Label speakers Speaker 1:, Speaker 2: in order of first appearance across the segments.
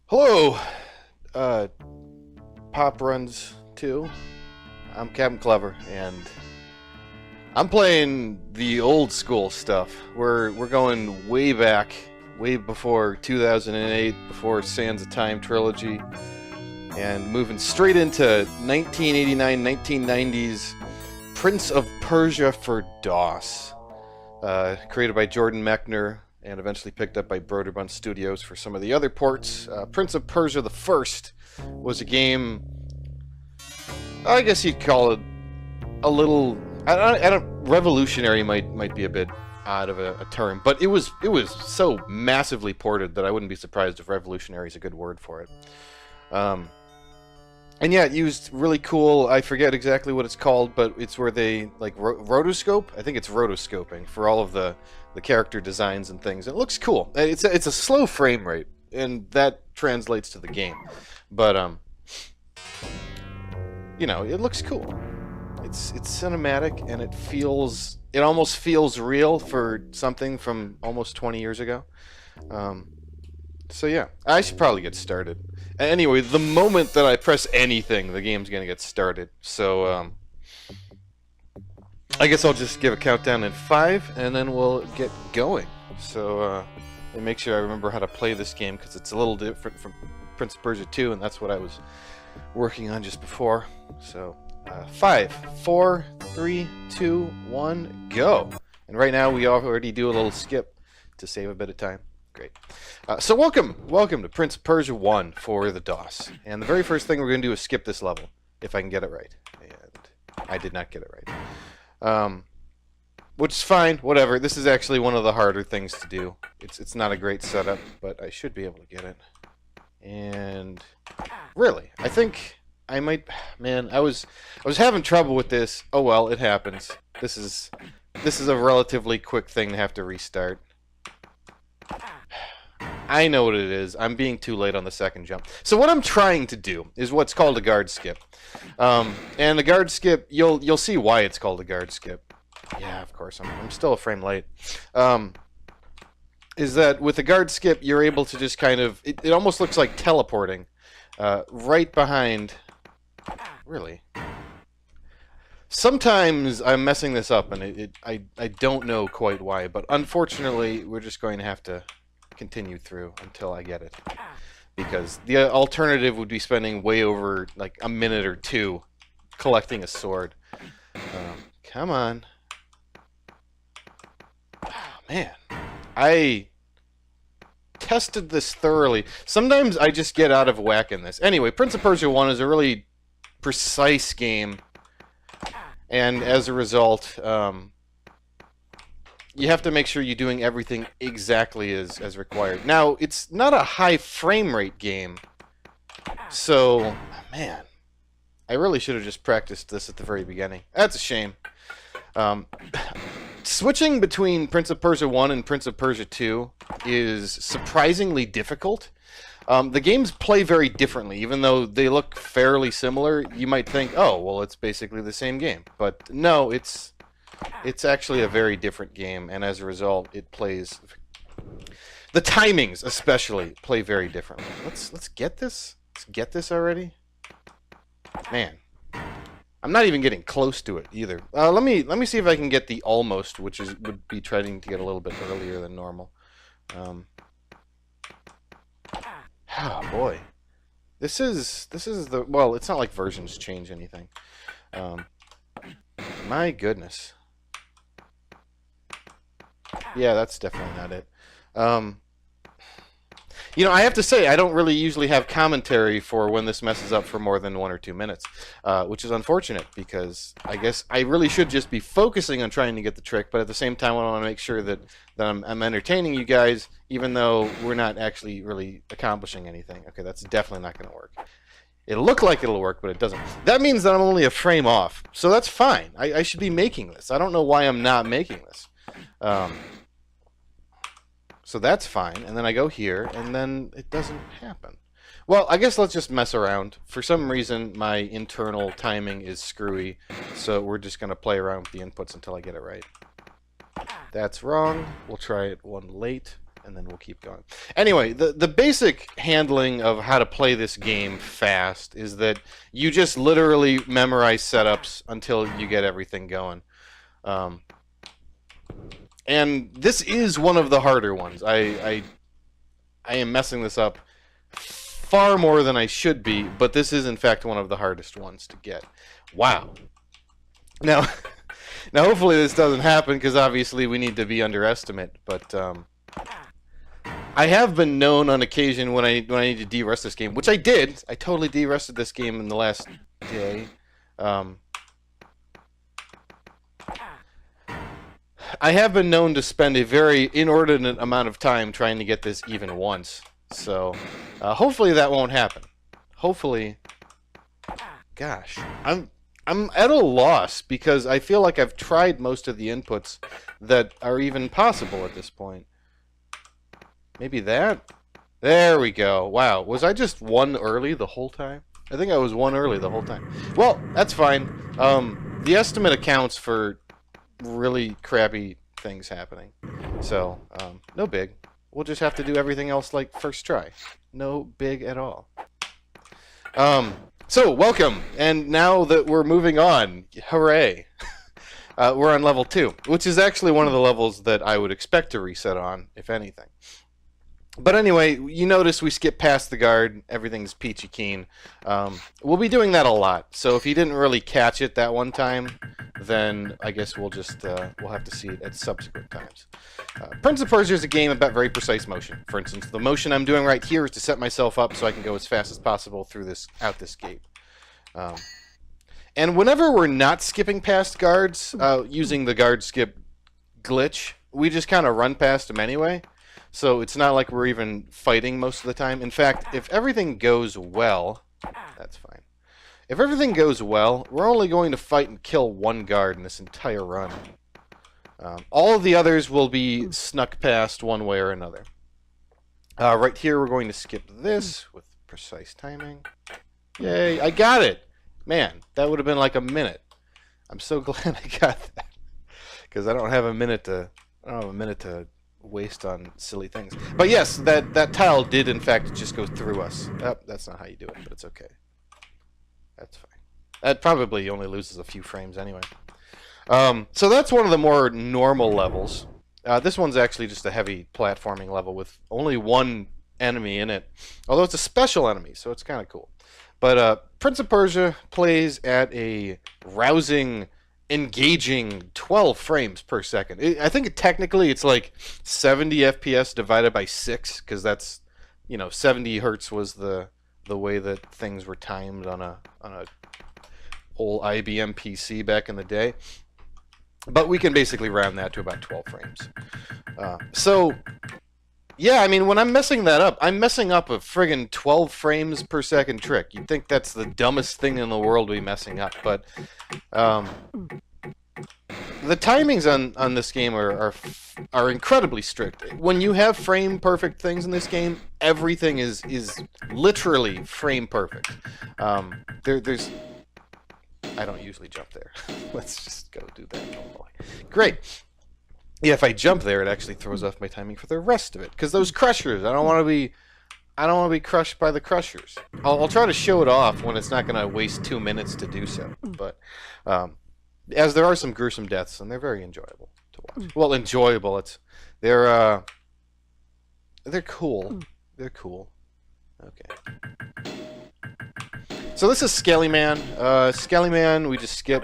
Speaker 1: Hello, uh, PoPRuns 2. I'm CapnClever, and I'm playing the old school stuff. We're going way back, way before 2008, before Sands of Time trilogy, and moving straight into 1989, 1990s Prince of Persia for DOS, created by Jordan Mechner and eventually picked up by Broderbund Studios for some of the other ports. Prince of Persia the First was a game, I guess you'd call it a little, I don't revolutionary might be a bit odd of a term, but it was so massively ported that I wouldn't be surprised if revolutionary is a good word for it. And yeah, it used really cool, I forget exactly what it's called, but it's where they, like, rotoscope? I think it's rotoscoping for all of the character designs and things. It looks cool. It's a slow frame rate, and that translates to the game. But, you know, it looks cool. It's cinematic, and it almost feels real for something from almost 20 years ago. So yeah, I should probably get started. Anyway, the moment that I press anything, the game's gonna get started. So I guess I'll just give a countdown in 5, and then we'll get going. So let me make sure I remember how to play this game, because it's a little different from Prince of Persia 2, and that's what I was working on just before. So 5, 4, 3, 2, 1, go. And right now we already do a little skip to save a bit of time. Great. So welcome to Prince of Persia 1 for the DOS. And the very first thing we're going to do is skip this level, if I can get it right. And I did not get it right. Which is fine, whatever. This is actually one of the harder things to do. It's not a great setup, but I should be able to get it. And really, I think I might, man, I was having trouble with this. Oh well, it happens. This is a relatively quick thing to have to restart. I know what it is. I'm being too late on the second jump. So what I'm trying to do is what's called a guard skip. And the guard skip, you'll see why it's called a guard skip. Yeah, of course. I'm still a frame late. Is that with a guard skip, you're able to just kind of, it almost looks like teleporting right behind. Really. Sometimes I'm messing this up, and I don't know quite why, but unfortunately, we're just going to have to continue through until I get it. Because the alternative would be spending way over, like, a minute or two collecting a sword. Come on. Oh, man. I tested this thoroughly. Sometimes I just get out of whack in this. Anyway, Prince of Persia 1 is a really precise game. And as a result, you have to make sure you're doing everything exactly as required. Now, it's not a high frame rate game, so, man, I really should have just practiced this at the very beginning. That's a shame. Switching between Prince of Persia 1 and Prince of Persia 2 is surprisingly difficult. The games play very differently. Even though they look fairly similar, you might think, oh, well, it's basically the same game. But no, it's actually a very different game, and as a result, it plays. The timings, especially, play very differently. Let's get this. Let's get this already. Man, I'm not even getting close to it either. Let me see if I can get the almost, which would be trying to get a little bit earlier than normal. Oh boy, this is the, well, it's not like versions change anything. My goodness. Yeah, that's definitely not it. You know, I have to say, I don't really usually have commentary for when this messes up for more than 1 or 2 minutes, which is unfortunate, because I guess I really should just be focusing on trying to get the trick, but at the same time I want to make sure that I'm entertaining you guys, even though we're not actually really accomplishing anything. Okay, that's definitely not going to work. It'll look like it'll work, but it doesn't. That means that I'm only a frame off, so that's fine. I should be making this. I don't know why I'm not making this. So that's fine, and then I go here, and then it doesn't happen. Well, I guess let's just mess around. For some reason, my internal timing is screwy, so we're just going to play around with the inputs until I get it right. That's wrong. We'll try it one late. and then we'll keep going. Anyway, the basic handling of how to play this game fast is that you just literally memorize setups until you get everything going. And this is one of the harder ones. I am messing this up far more than I should be, but this is in fact one of the hardest ones to get. Wow. Now, hopefully this doesn't happen, because obviously we need to be underestimate, but I have been known on occasion when I need to de-rest this game, which I did. I totally de-rested this game in the last day. I have been known to spend a very inordinate amount of time trying to get this even once. So, hopefully that won't happen. Hopefully... Gosh, I'm at a loss, because I feel like I've tried most of the inputs that are even possible at this point. Maybe that? There we go. Wow, was I just one early the whole time? I think I was one early the whole time. Well, that's fine. The estimate accounts for really crappy things happening. So, no big. We'll just have to do everything else like first try. No big at all. So, welcome! And now that we're moving on, hooray! We're on level 2, which is actually one of the levels that I would expect to reset on, if anything. But anyway, you notice we skip past the guard, everything's peachy keen. We'll be doing that a lot, so if you didn't really catch it that one time, then I guess we'll just, we'll have to see it at subsequent times. Prince of Persia is a game about very precise motion. For instance, the motion I'm doing right here is to set myself up so I can go as fast as possible through this, out this gate. And whenever we're not skipping past guards, using the guard skip glitch, we just kind of run past them anyway. So it's not like we're even fighting most of the time. In fact, if everything goes well, that's fine. If everything goes well, we're only going to fight and kill one guard in this entire run. All of the others will be snuck past one way or another. Right here, we're going to skip this with precise timing. Yay, I got it! Man, that would have been like a minute. I'm so glad I got that. Because I don't have a minute to waste on silly things. But yes, that tile did in fact just go through us. Oh, that's not how you do it, but it's okay. That's fine. That probably only loses a few frames anyway. So that's one of the more normal levels. This one's actually just a heavy platforming level with only one enemy in it. Although it's a special enemy, so it's kind of cool. But Prince of Persia plays at a rousing, engaging 12 frames per second. I think technically it's like 70 FPS divided by 6, because that's, you know, 70 hertz was the way that things were timed on a old IBM PC back in the day. But we can basically round that to about 12 frames. So, yeah, I mean, when I'm messing that up, I'm messing up a friggin' 12 frames per second trick. You'd think that's the dumbest thing in the world to be messing up, but the timings on this game are incredibly strict. When you have frame perfect things in this game, everything is literally frame perfect. There's I don't usually jump there. Let's just go do that normally. Great. Yeah, if I jump there, it actually throws off my timing for the rest of it. Because those crushers, I don't want to be crushed by the crushers. I'll try to show it off when it's not going to waste 2 minutes to do so. But as there are some gruesome deaths, and they're very enjoyable to watch. Well, enjoyable. They're cool. They're cool. Okay. So this is Skelly Man. Skelly Man, we just skip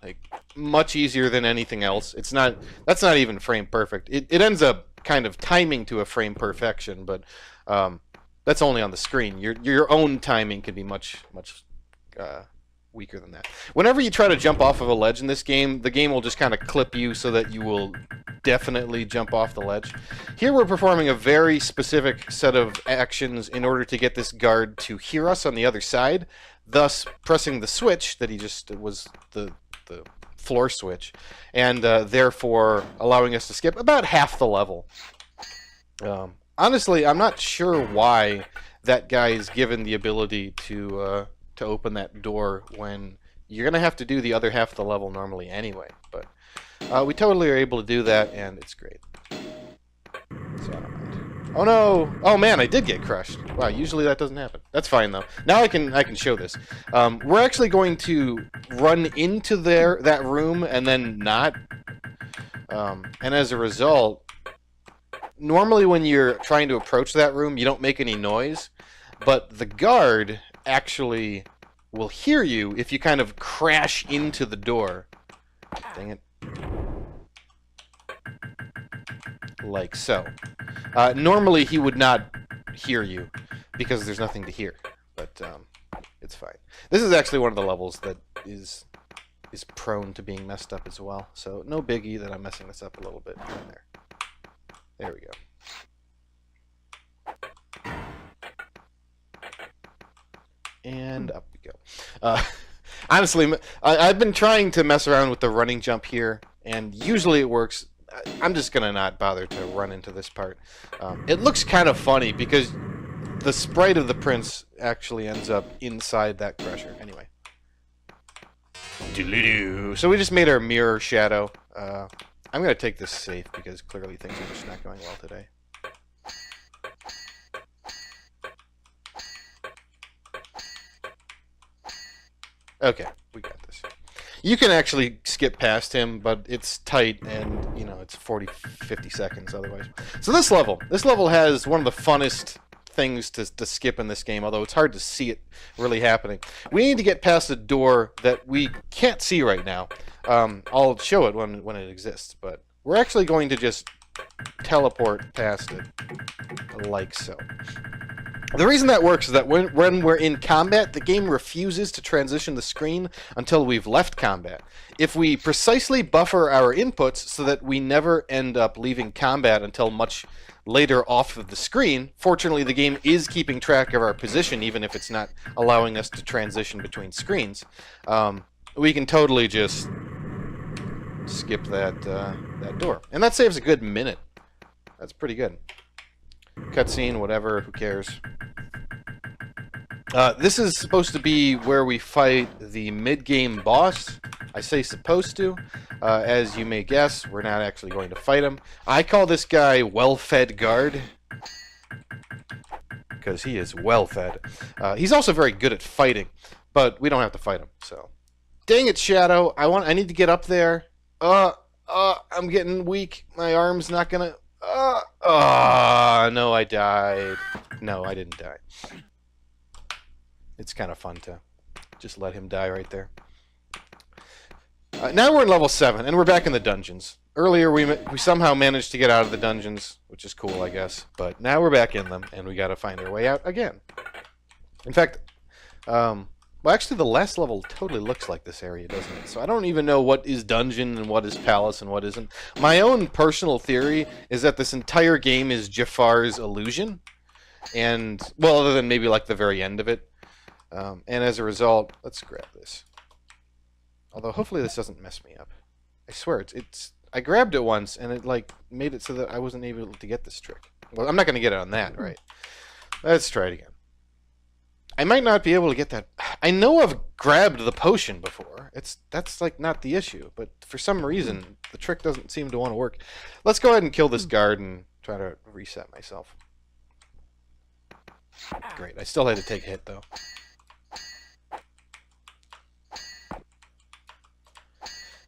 Speaker 1: like much easier than anything else. That's not even frame perfect. It ends up kind of timing to a frame perfection, but that's only on the screen. Your own timing can be much weaker than that. Whenever you try to jump off of a ledge in this game, the game will just kind of clip you so that you will definitely jump off the ledge. Here we're performing a very specific set of actions in order to get this guard to hear us on the other side, thus pressing the switch that he just was the floor switch, and therefore allowing us to skip about half the level. Honestly, I'm not sure why that guy is given the ability to open that door when you're going to have to do the other half of the level normally anyway. But we totally are able to do that, and it's great. So Oh no! Oh man, I did get crushed. Wow, usually that doesn't happen. That's fine though. Now I can show this. We're actually going to run into that room and then not. And as a result, normally when you're trying to approach that room, you don't make any noise, but the guard actually will hear you if you kind of crash into the door. Dang it. Like so. Normally he would not hear you because there's nothing to hear, but it's fine. This is actually one of the levels that is prone to being messed up as well, so no biggie that I'm messing this up a little bit here and there. There we go. And up we go. Honestly, I've been trying to mess around with the running jump here, and usually it works. I'm just going to not bother to run into this part. It looks kind of funny because the sprite of the prince actually ends up inside that crusher. Anyway. Doo-doo-doo. So we just made our mirror shadow. I'm going to take this safe because clearly things are just not going well today. Okay, we got this. You can actually skip past him, but it's tight and, you know, it's 40-50 seconds otherwise. So this level has one of the funnest things to skip in this game, although it's hard to see it really happening. We need to get past a door that we can't see right now. I'll show it when it exists, but we're actually going to just teleport past it, like so. The reason that works is that when we're in combat, the game refuses to transition the screen until we've left combat. If we precisely buffer our inputs so that we never end up leaving combat until much later off of the screen, fortunately the game is keeping track of our position even if it's not allowing us to transition between screens. We can totally just skip that door. And that saves a good minute. That's pretty good. Cutscene, whatever, who cares. This is supposed to be where we fight the mid-game boss. I say supposed to. As you may guess, we're not actually going to fight him. I call this guy Well-Fed Guard, because he is well-fed. He's also very good at fighting, but we don't have to fight him, so. Dang it, Shadow. I need to get up there. I'm getting weak. My arm's not gonna... no, I died. No, I didn't die. It's kind of fun to just let him die right there. Now we're in level 7, and we're back in the dungeons. Earlier, we somehow managed to get out of the dungeons, which is cool, I guess. But now we're back in them, and we got to find our way out again. In fact, well, actually, the last level totally looks like this area, doesn't it? So I don't even know what is dungeon and what is palace and what isn't. My own personal theory is that this entire game is Jafar's illusion. And, well, other than maybe like the very end of it. And as a result, let's grab this. Although hopefully this doesn't mess me up. I swear, I grabbed it once and it like made it so that I wasn't able to get this trick. Well, I'm not going to get it on that, right? Let's try it again. I might not be able to get that. I know I've grabbed the potion before. That's like not the issue, but for some reason the trick doesn't seem to want to work. Let's go ahead and kill this guard and try to reset myself. Great. I still had to take a hit though.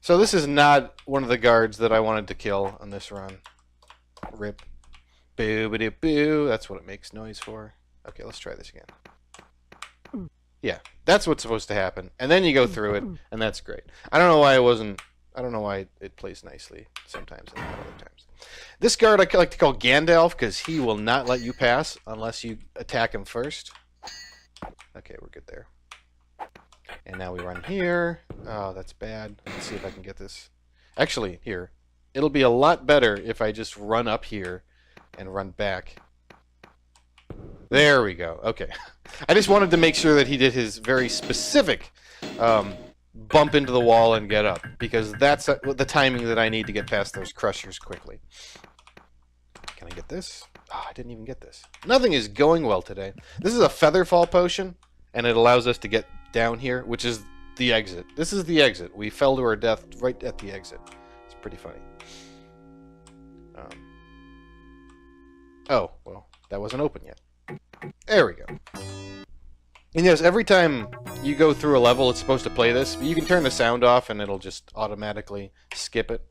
Speaker 1: So this is not one of the guards that I wanted to kill on this run. Rip. Boo-ba-doo-boo. That's what it makes noise for. Okay, let's try this again. Yeah, that's what's supposed to happen. And then you go through it, and that's great. I don't know why I don't know why it plays nicely sometimes and not other times. This guard I like to call Gandalf because he will not let you pass unless you attack him first. Okay, we're good there. And now we run here. Oh, that's bad. Let's see if I can get this. Actually, here. It'll be a lot better if I just run up here and run back. There we go. Okay. I just wanted to make sure that he did his very specific bump into the wall and get up, because that's the timing that I need to get past those crushers quickly. Can I get this? Oh, I didn't even get this. Nothing is going well today. This is a Featherfall potion, and it allows us to get down here, which is the exit. This is the exit. We fell to our death right at the exit. It's pretty funny. Oh, well, that wasn't open yet. There we go. And yes, every time you go through a level, it's supposed to play this. But you can turn the sound off, and it'll just automatically skip it.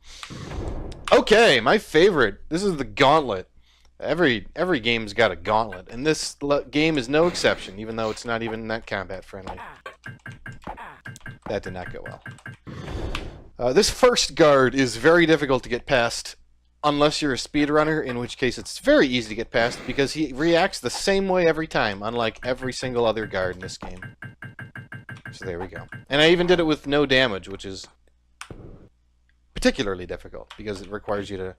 Speaker 1: Okay, my favorite. This is the Gauntlet. Every game's got a gauntlet, and this game is no exception, even though it's not even that combat friendly. That did not go well. This first guard is very difficult to get past unless you're a speedrunner, in which case it's very easy to get past because he reacts the same way every time, unlike every single other guard in this game. So there we go. And I even did it with no damage, which is particularly difficult because it requires you to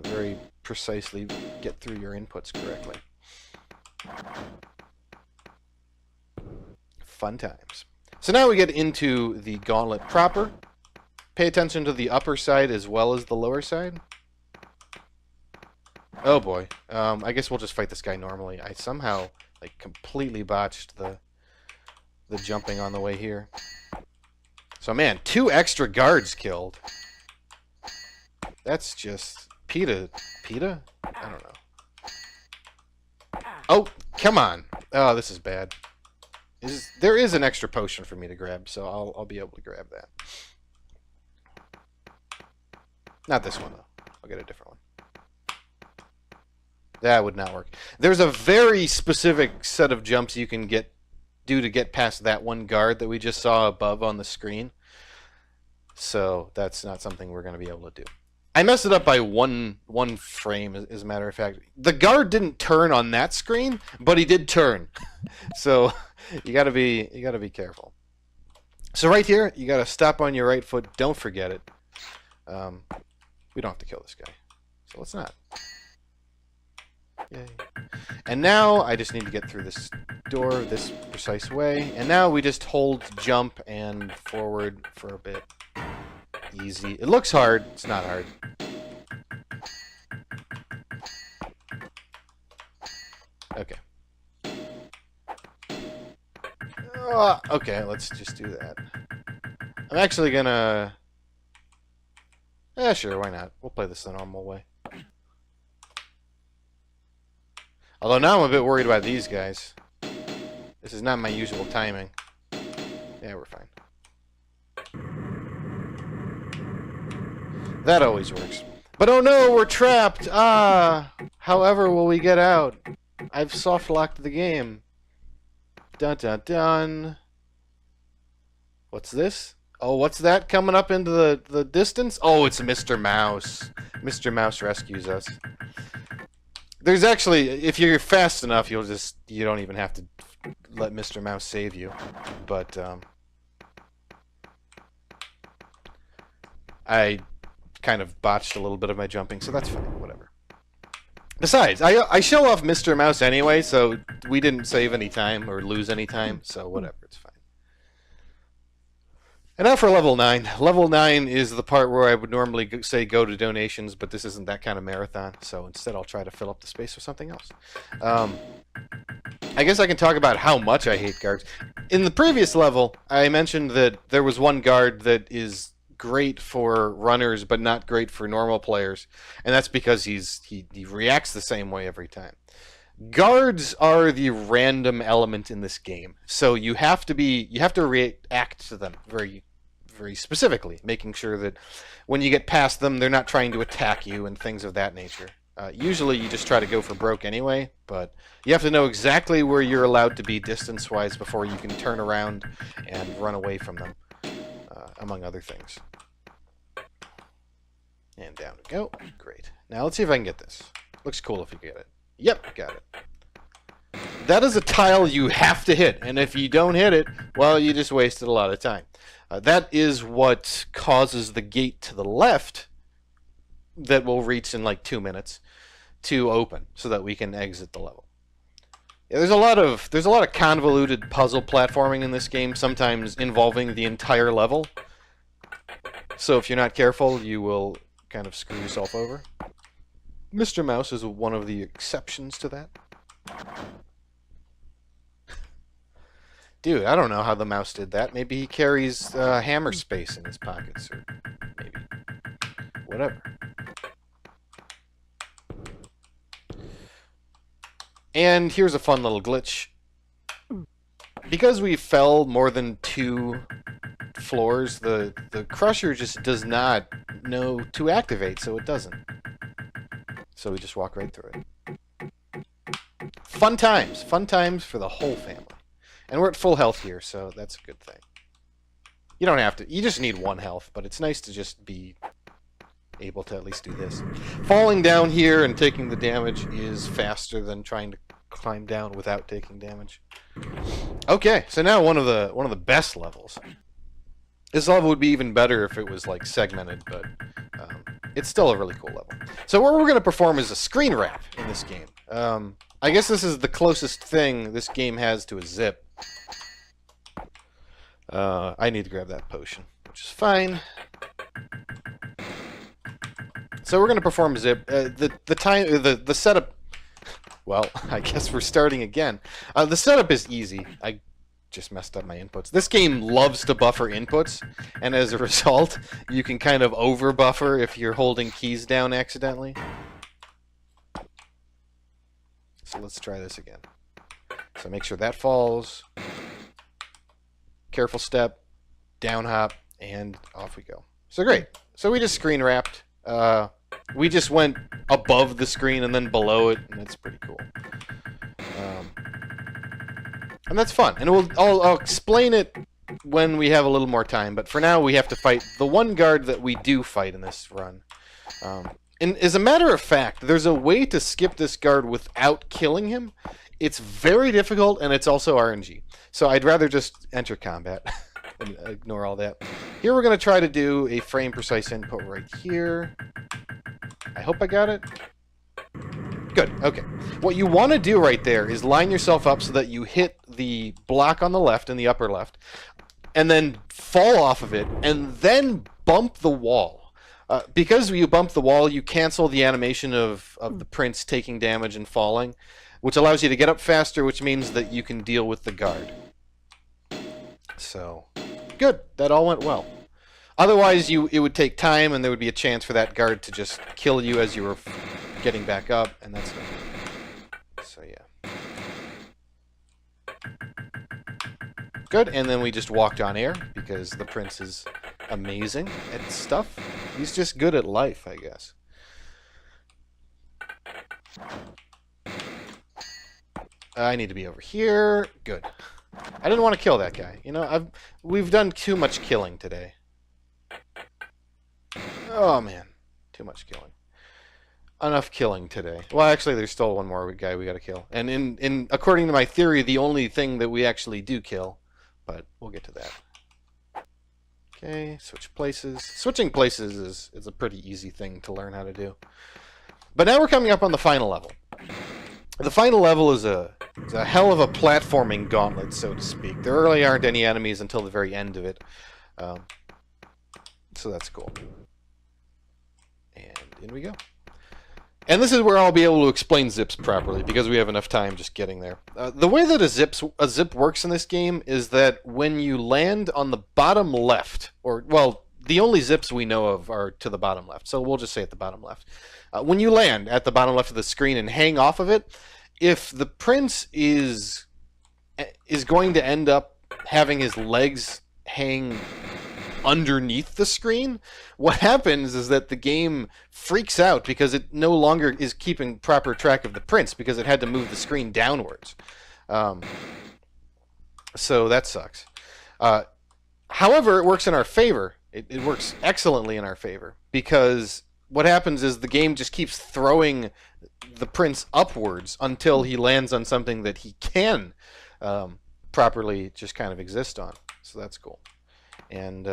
Speaker 1: very precisely get through your inputs correctly. Fun times. So now we get into the Gauntlet proper. Pay attention to the upper side as well as the lower side. Oh boy. I guess we'll just fight this guy normally. I somehow like completely botched the jumping on the way here. So man, 2 extra guards killed. That's just PETA? I don't know. Oh, come on. Oh, this is bad. There is an extra potion for me to grab, so I'll be able to grab that. Not this one, though. I'll get a different one. That would not work. There's a very specific set of jumps you can do to get past that one guard that we just saw above on the screen. So that's not something we're going to be able to do. I messed it up by one frame, as a matter of fact. The guard didn't turn on that screen, but he did turn. So you gotta be careful. So right here, you gotta stop on your right foot. Don't forget it. We don't have to kill this guy, so let's not. Yay. And now I just need to get through this door this precise way. And now we just hold jump and forward for a bit. Easy. It looks hard. It's not hard. Okay. Okay, let's just do that. I'm actually gonna... Yeah, sure, why not? We'll play this the normal way. Although now I'm a bit worried about these guys. This is not my usual timing. Yeah, we're fine. That always works. But oh no, we're trapped! However will we get out? I've soft-locked the game. Dun dun dun. What's this? Oh, what's that coming up into the distance? Oh, it's Mr. Mouse. Mr. Mouse rescues us. There's actually, if you're fast enough, you don't even have to let Mr. Mouse save you. But, I kind of botched a little bit of my jumping, so that's fine, whatever. Besides, I show off Mr. Mouse anyway, so we didn't save any time or lose any time, so whatever, it's fine. And now for level 9. Level 9 is the part where I would normally say go to donations, but this isn't that kind of marathon, so instead I'll try to fill up the space with something else. I guess I can talk about how much I hate guards. In the previous level, I mentioned that there was one guard that is great for runners but not great for normal players, and that's because he reacts the same way every time. Guards are the random element in this game, so you have to react to them very very specifically, making sure that when you get past them they're not trying to attack you and things of that nature. Usually you just try to go for broke anyway, but you have to know exactly where you're allowed to be distance-wise before you can turn around and run away from them. Among other things. And down we go. Great. Now let's see if I can get this. Looks cool if you get it. Yep, got it. That is a tile you have to hit, and if you don't hit it, well, you just wasted a lot of time. That is what causes the gate to the left that we'll reach in like 2 minutes to open, so that we can exit the level. Yeah, there's a lot of convoluted puzzle platforming in this game, sometimes involving the entire level. So if you're not careful, you will kind of screw yourself over. Mr. Mouse is one of the exceptions to that. Dude, I don't know how the mouse did that. Maybe he carries hammer space in his pockets, or maybe whatever. And here's a fun little glitch. Because we fell more than 2 floors, the crusher just does not know to activate, so it doesn't. So we just walk right through it. Fun times for the whole family. And we're at full health here, so that's a good thing. You don't have to, you just need 1 health, but it's nice to just be able to at least do this. Falling down here and taking the damage is faster than trying to climb down without taking damage. Okay, so now one of the best levels. This level would be even better if it was like segmented, but it's still a really cool level. So what we're going to perform is a screen wrap in this game. I guess this is the closest thing this game has to a zip. I need to grab that potion, which is fine. So we're going to perform zip. The setup. Well, I guess we're starting again. The setup is easy. I just messed up my inputs. This game loves to buffer inputs, and as a result, you can kind of over buffer if you're holding keys down accidentally. So let's try this again. So make sure that falls. Careful step, down hop, and off we go. So great. So we just screen wrapped. We just went above the screen and then below it, and that's pretty cool. And that's fun. And I'll explain it when we have a little more time, but for now we have to fight the one guard that we do fight in this run. And as a matter of fact, there's a way to skip this guard without killing him. It's very difficult, and it's also RNG. So I'd rather just enter combat and ignore all that. Here we're going to try to do a frame precise input right here. I hope I got it. Good, okay. What you want to do right there is line yourself up so that you hit the block on the left in the upper left, and then fall off of it, and then bump the wall. Because you bump the wall, you cancel the animation of the prince taking damage and falling, which allows you to get up faster, which means that you can deal with the guard. So, good. That all went well. Otherwise, it would take time, and there would be a chance for that guard to just kill you as you were getting back up, and that's not good. So, yeah. Good, and then we just walked on air, because the prince is amazing at stuff. He's just good at life, I guess. I need to be over here. Good. I didn't want to kill that guy. You know, we've done too much killing today. Oh, man. Too much killing. Enough killing today. Well, actually, there's still one more guy we gotta kill. And according to my theory, the only thing that we actually do kill. But we'll get to that. Okay, switch places. Switching places is a pretty easy thing to learn how to do. But now we're coming up on the final level. The final level is a hell of a platforming gauntlet, so to speak. There really aren't any enemies until the very end of it. So that's cool. And in we go. And this is where I'll be able to explain zips properly, because we have enough time just getting there. The way that a zip works in this game is that when you land on the bottom left, or, well, the only zips we know of are to the bottom left, so we'll just say at the bottom left. When you land at the bottom left of the screen and hang off of it, if the prince is going to end up having his legs hang underneath the screen, what happens is that the game freaks out because it no longer is keeping proper track of the prince because it had to move the screen downwards. So that sucks. However, it works in our favor. It works excellently in our favor, because what happens is the game just keeps throwing the prince upwards until he lands on something that he can properly just kind of exist on. So that's cool. And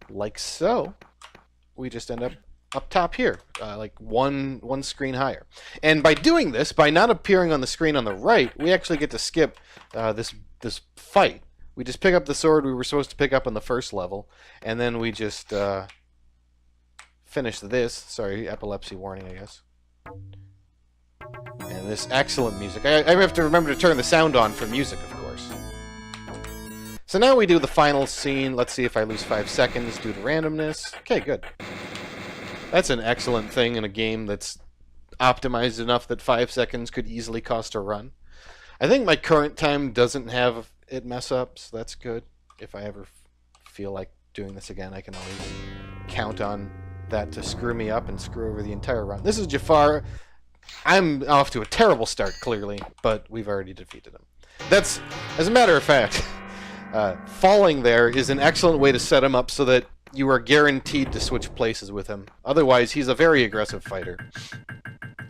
Speaker 1: like so, we just end up top here, like one screen higher. And by doing this, by not appearing on the screen on the right, we actually get to skip this fight. We just pick up the sword we were supposed to pick up on the first level, and then we just finish this. Sorry, epilepsy warning, I guess. And this excellent music. I have to remember to turn the sound on for music, of course. So now we do the final scene. Let's see if I lose 5 seconds due to randomness. Okay, good. That's an excellent thing in a game that's optimized enough that 5 seconds could easily cost a run. I think my current time doesn't have it mess up, so that's good. If I ever feel like doing this again, I can always count on that to screw me up and screw over the entire run. This is Jafar. I'm off to a terrible start, clearly, but we've already defeated him. That's, as a matter of fact, falling there is an excellent way to set him up so that you are guaranteed to switch places with him. Otherwise, he's a very aggressive fighter.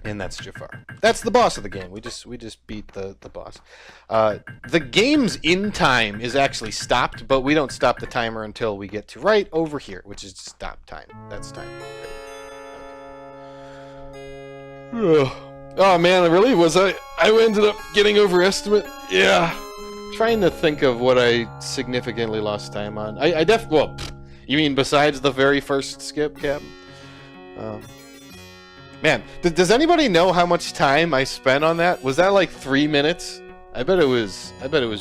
Speaker 1: And that's Jafar. That's the boss of the game. We just beat the boss. The game's in time is actually stopped, but we don't stop the timer until we get to right over here, which is stop time. That's time. Okay. Oh man, really? Was I ended up getting overestimate? Yeah. Trying to think of what I significantly lost time on. Well, you mean besides the very first skip, Cap? Man, does anybody know how much time I spent on that? Was that like 3 minutes? I bet it was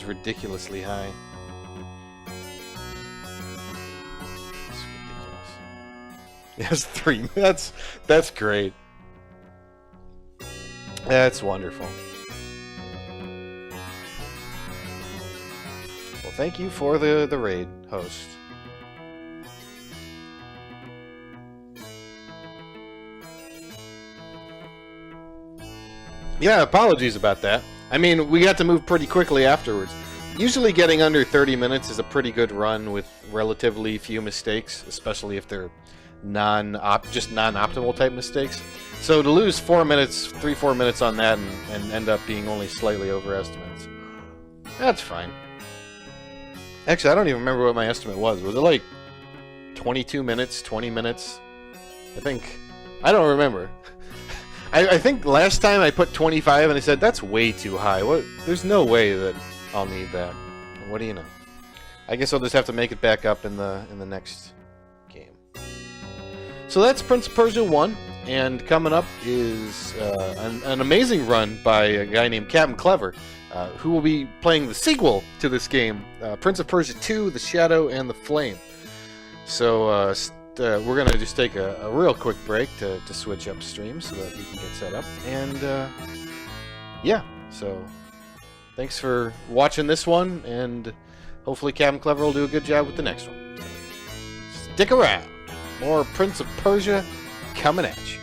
Speaker 1: ridiculously high. It's ridiculous. Yes, 3. That's great. That's wonderful. Well, thank you for the raid, host. Yeah, apologies about that. I mean, we got to move pretty quickly afterwards. Usually getting under 30 minutes is a pretty good run with relatively few mistakes, especially if they're just non-optimal type mistakes. So to lose 4 minutes, 3-4 minutes on that and end up being only slightly overestimates, that's fine. Actually, I don't even remember what my estimate was. Was it like 22 minutes, 20 minutes? I don't remember. I think last time I put 25 and I said, that's way too high. There's no way that I'll need that. What do you know? I guess I'll just have to make it back up in the next game. So that's Prince of Persia 1, and coming up is an amazing run by a guy named CapnClever, who will be playing the sequel to this game, Prince of Persia 2, The Shadow and the Flame. So we're going to just take a real quick break to switch up stream so that we can get set up. And yeah, so thanks for watching this one, and hopefully CapnClever will do a good job with the next one. So, stick around. More Prince of Persia coming at you.